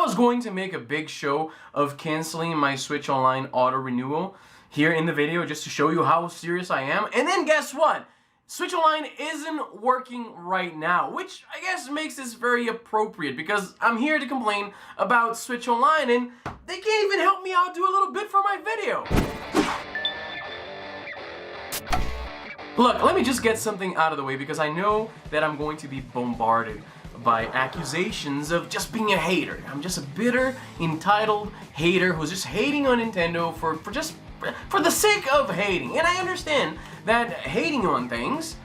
was going to make a big show of canceling my Switch Online auto renewal here in the video just to show you how serious I am. And then guess what? Switch Online isn't working right now, which I guess makes this very appropriate because I'm here to complain about Switch Online and they can't even help me out do a little bit for my video. Look, let me just get something out of the way because I know that I'm going to be bombarded by accusations of just being a hater. I'm just a bitter, entitled hater who's just hating on Nintendo for the sake of hating. And I understand that hating on things,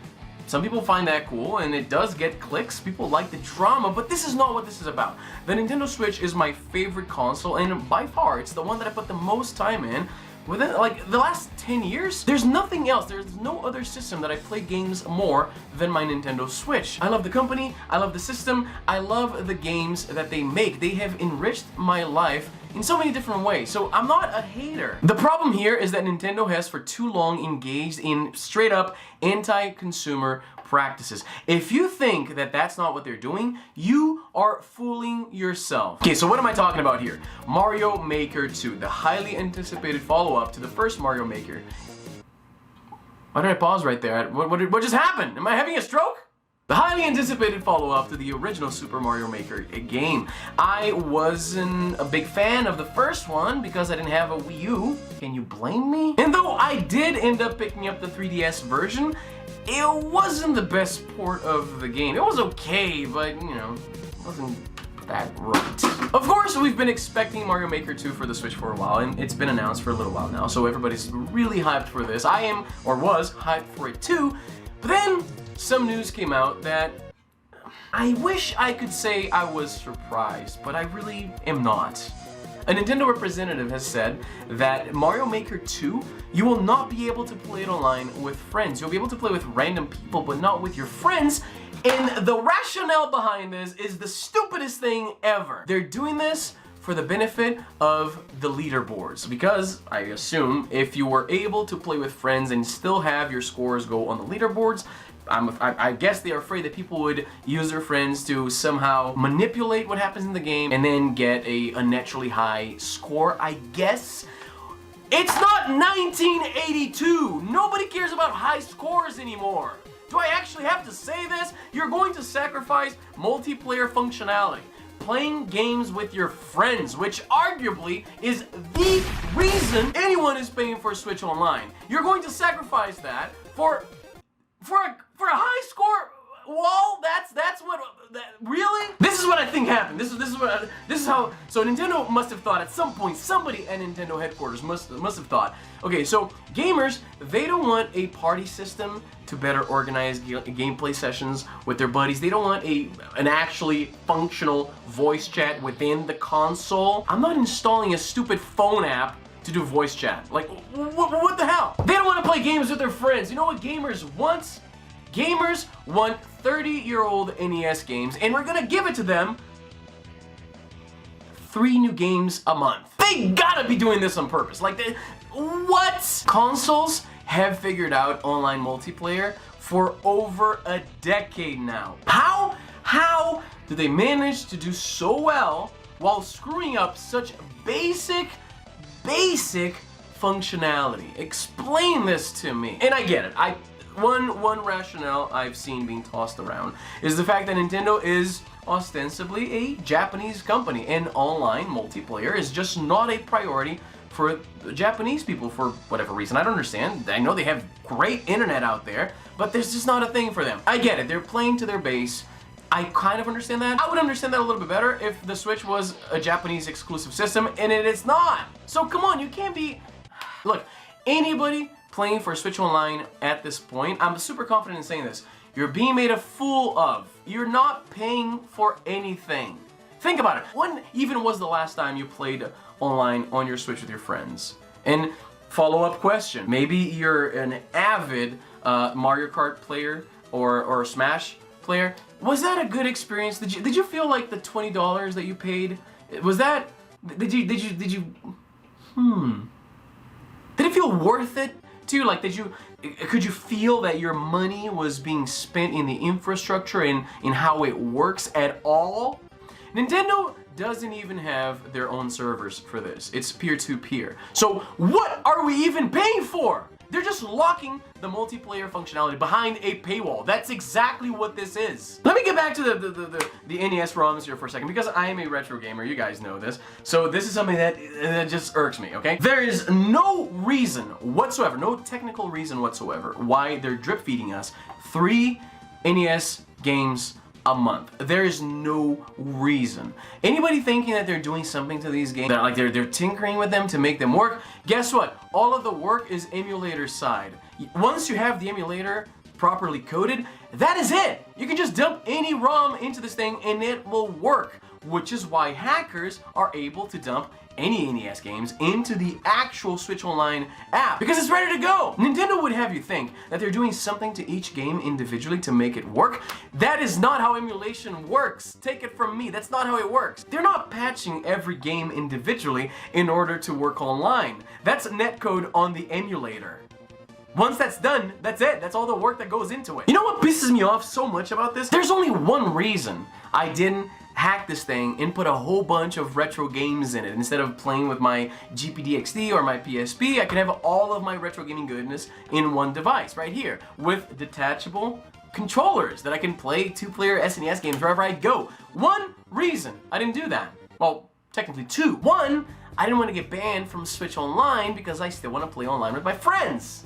some people find that cool and it does get clicks. People like the drama, but this is not what this is about. The Nintendo Switch is my favorite console and by far it's the one that I put the most time in. Within like the last 10 years, there's nothing else. There's no other system that I play games more than my Nintendo Switch. I love the company, I love the system, I love the games that they make. They have enriched my life in so many different ways, so I'm not a hater. The problem here is that Nintendo has for too long engaged in straight up anti-consumer practices. If you think that that's not what they're doing, you are fooling yourself. Okay, so what am I talking about here? Mario Maker 2, the highly anticipated follow-up to the first Mario Maker. Why did I pause right there? What just happened? Am I having a stroke? The highly anticipated follow-up to the original Super Mario Maker game. I wasn't a big fan of the first one because I didn't have a Wii U. Can you blame me? And though I did end up picking up the 3DS version, it wasn't the best port of the game. It was okay, but, you know, it wasn't that right. Of course, we've been expecting Mario Maker 2 for the Switch for a while, and it's been announced for a little while now, so everybody's really hyped for this. I am, or was, hyped for it too, but then some news came out that I wish I could say I was surprised, but I really am not. A Nintendo representative has said that Mario Maker 2, you will not be able to play it online with friends. You'll be able to play with random people, but not with your friends. And the rationale behind this is the stupidest thing ever. They're doing this for the benefit of the leaderboards, because I assume if you were able to play with friends and still have your scores go on the leaderboards, I guess they're afraid that people would use their friends to somehow manipulate what happens in the game and then get a unnaturally high score, I guess. It's not 1982! Nobody cares about high scores anymore! Do I actually have to say this? You're going to sacrifice multiplayer functionality, playing games with your friends, which arguably is the reason anyone is paying for Switch Online. You're going to sacrifice that for a high score wall? That's what really? This is what I think happened. This is how. So Nintendo must have thought at some point, somebody at Nintendo headquarters must have thought, okay, so gamers, they don't want a party system to better organize gameplay sessions with their buddies. They don't want an actually functional voice chat within the console. I'm not installing a stupid phone app to do voice chat. Like, what the hell? They don't want to play games with their friends. You know what gamers want? Gamers want 30-year-old NES games, and we're gonna give it to them 3 new games a month. They gotta be doing this on purpose. Like, what? Consoles have figured out online multiplayer for over a decade now. How do they manage to do so well while screwing up such basic functionality? Explain this to me. And I get it. One rationale I've seen being tossed around is the fact that Nintendo is ostensibly a Japanese company and online multiplayer is just not a priority for Japanese people for whatever reason. I don't understand. I know they have great internet out there, but there's just not a thing for them. I get it. They're playing to their base. I kind of understand that. I would understand that a little bit better if the Switch was a Japanese exclusive system, and it is not. So come on, you can't be... Look, anybody playing for Switch Online at this point, I'm super confident in saying this, you're being made a fool of. You're not paying for anything. Think about it. When even was the last time you played online on your Switch with your friends? And follow-up question, maybe you're an avid Mario Kart player or Smash player. Was that a good experience? Did you feel like the $20 that you paid, was that, did you it feel worth it to you? Like, could you feel that your money was being spent in the infrastructure and in how it works at all? Nintendo doesn't even have their own servers for this. It's peer-to-peer. So what are we even paying for? They're just locking the multiplayer functionality behind a paywall. That's exactly what this is. Let me get back to the NES ROMs here for a second, because I am a retro gamer. You guys know this. So this is something that just irks me, okay? There is no reason whatsoever, no technical reason whatsoever, why they're drip feeding us 3 NES games a month. There is no reason. Anybody thinking that they're doing something to these games, that like they're tinkering with them to make them work, guess what? All of the work is emulator side. Once you have the emulator properly coded, that is it. You can just dump any ROM into this thing and it will work, which is why hackers are able to dump any NES games into the actual Switch Online app, because it's ready to go. Nintendo would have you think that they're doing something to each game individually to make it work. That is not how emulation works. Take it from me, that's not how it works. They're not patching every game individually in order to work online. That's netcode on the emulator. Once that's done, that's it. That's all the work that goes into it. You know what pisses me off so much about this? There's only one reason I didn't hack this thing and put a whole bunch of retro games in it. Instead of playing with my GPD-XD or my PSP, I could have all of my retro gaming goodness in one device right here with detachable controllers that I can play 2-player SNES games wherever I go. One reason I didn't do that. Well, technically 2. 1, I didn't want to get banned from Switch Online because I still want to play online with my friends.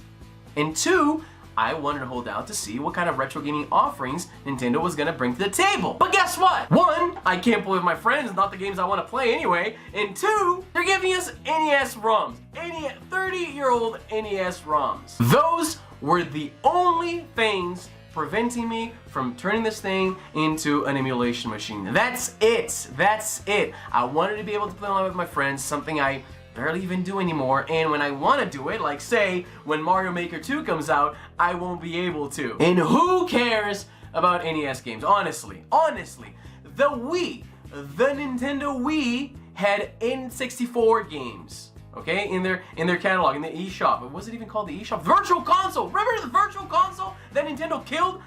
And 2, I wanted to hold out to see what kind of retro gaming offerings Nintendo was gonna bring to the table. But guess what? 1, I can't play with my friends, not the games I want to play anyway. And 2, they're giving us NES ROMs. 30-year-old NES ROMs. Those were the only things preventing me from turning this thing into an emulation machine. That's it. That's it. I wanted to be able to play online with my friends, something I barely even do anymore, and when I want to do it, like say when Mario Maker 2 comes out, I won't be able to. And who cares about NES games? Honestly, the Wii, the Nintendo Wii had N64 games, okay, in their catalog, in the eShop. Was it even called the eShop? Virtual Console. Remember the Virtual Console that Nintendo killed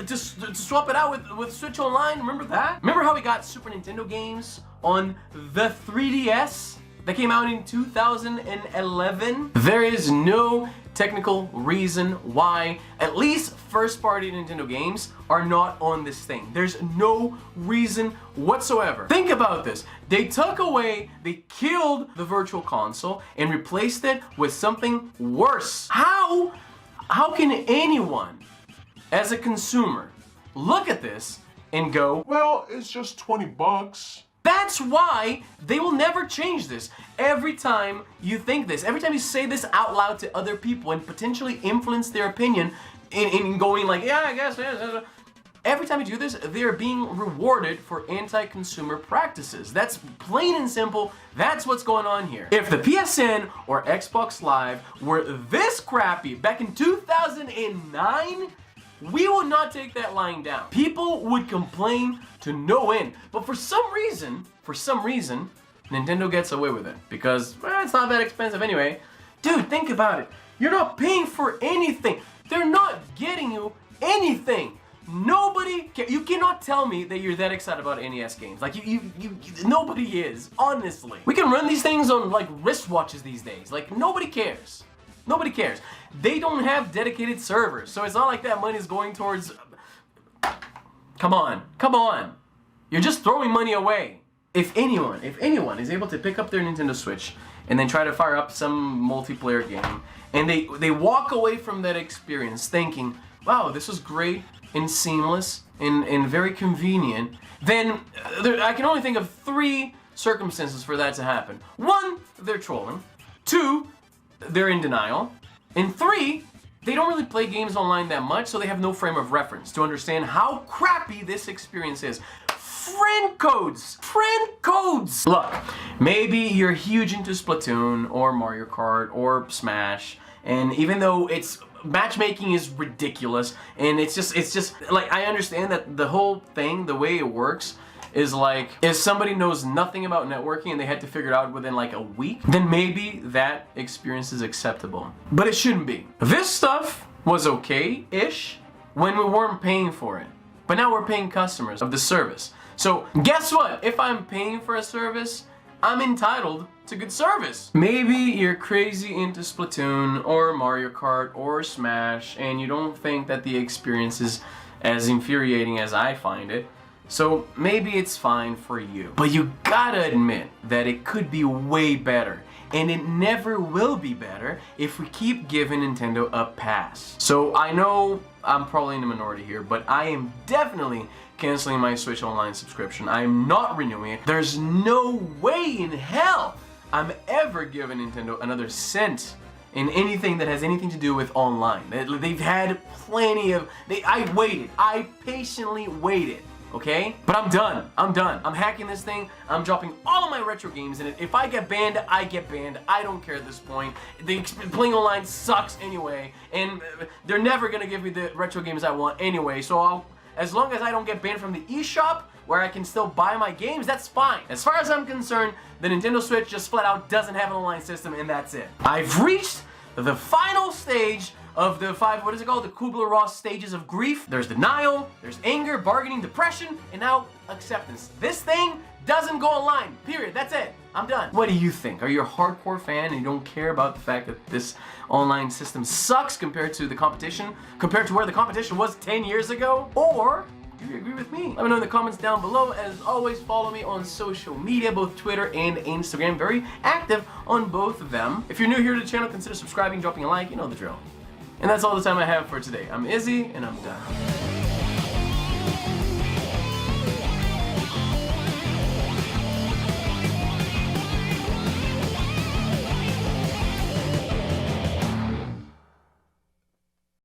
to swap it out with Switch Online? Remember that? Remember how we got Super Nintendo games on the 3DS? That came out in 2011. There is no technical reason why at least first-party Nintendo games are not on this thing. There's no reason whatsoever. Think about this. They killed the Virtual Console and replaced it with something worse. How can anyone, as a consumer, look at this and go, well, it's just 20 bucks. That's why they will never change this. Every time you think this, every time you say this out loud to other people and potentially influence their opinion in going like, yeah, I guess, every time you do this, they're being rewarded for anti-consumer practices. That's plain and simple. That's what's going on here. If the PSN or Xbox Live were this crappy back in 2009, we would not take that lying down. People would complain to no end. But for some reason, Nintendo gets away with it. Because, well, it's not that expensive anyway. Dude, think about it. You're not paying for anything. They're not getting you anything. You cannot tell me that you're that excited about NES games. Like, nobody is, honestly. We can run these things on, like, wristwatches these days. Like, nobody cares. Nobody cares. They don't have dedicated servers, so it's not like that money is going towards... Come on. You're just throwing money away. If anyone is able to pick up their Nintendo Switch and then try to fire up some multiplayer game, and they walk away from that experience thinking, wow, this was great and seamless and very convenient, then I can only think of 3 circumstances for that to happen. 1, they're trolling. 2, they're in denial. And 3, they don't really play games online that much, so they have no frame of reference to understand how crappy this experience is. Friend codes! Look, maybe you're huge into Splatoon or Mario Kart or Smash, and even though matchmaking is ridiculous, and it's just like, I understand that the whole thing, the way it works, is like, if somebody knows nothing about networking and they had to figure it out within like a week, then maybe that experience is acceptable. But it shouldn't be. This stuff was okay-ish when we weren't paying for it. But now we're paying customers of the service. So guess what? If I'm paying for a service, I'm entitled to good service. Maybe you're crazy into Splatoon or Mario Kart or Smash and you don't think that the experience is as infuriating as I find it. So maybe it's fine for you. But you gotta admit that it could be way better. And it never will be better if we keep giving Nintendo a pass. So I know I'm probably in the minority here, but I am definitely canceling my Switch Online subscription. I'm not renewing it. There's no way in hell I'm ever giving Nintendo another cent in anything that has anything to do with online. They've had plenty of... I patiently waited. Okay? But I'm done. I'm hacking this thing. I'm dropping all of my retro games in it. If I get banned, I get banned. I don't care at this point. Playing online sucks anyway, and they're never gonna give me the retro games I want anyway, so as long as I don't get banned from the eShop, where I can still buy my games, that's fine. As far as I'm concerned, the Nintendo Switch just flat out doesn't have an online system, and that's it. I've reached the final stage of the the Kubler-Ross stages of grief. There's denial, there's anger, bargaining, depression, and now acceptance. This thing doesn't go online, period. That's it. I'm done. What do you think? Are you a hardcore fan and you don't care about the fact that this online system sucks compared to the competition, compared to where the competition was 10 years ago? Or do you agree with me? Let me know in the comments down below. As always, follow me on social media, both Twitter and Instagram. Very active on both of them. If you're new here to the channel, consider subscribing, dropping a like, you know the drill. And that's all the time I have for today. I'm Izzy, and I'm done.